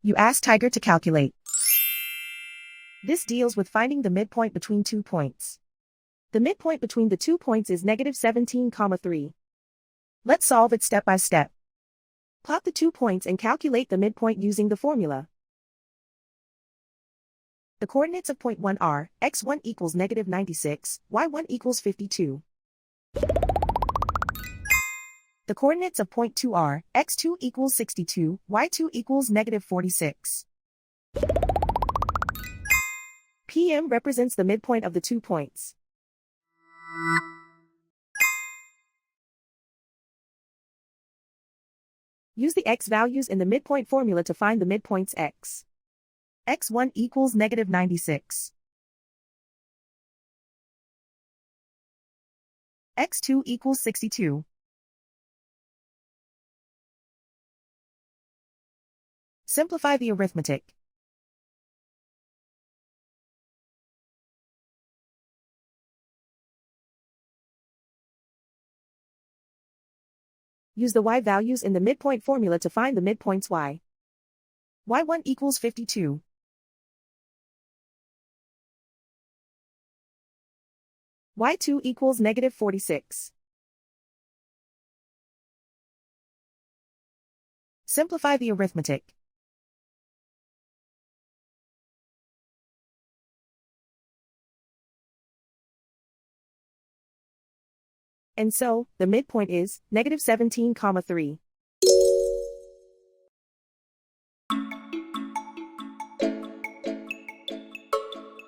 You ask Tiger to calculate. This deals with finding the midpoint between 2 points. The midpoint between the 2 points is -17,3. Let's solve it step by step. Plot the 2 points and calculate the midpoint using the formula. The coordinates of point 1 are, x1 equals -96, y1 equals 52. The coordinates of point 2 are, x2 equals 62, y2 equals -46. PM represents the midpoint of the 2 points. Use the x values in the midpoint formula to find the midpoints x. x1 equals -96. x2 equals 62. Simplify the arithmetic. Use the y values in the midpoint formula to find the midpoints y. y1 equals 52. y2 equals -46. Simplify the arithmetic. And so, the midpoint is -17,3.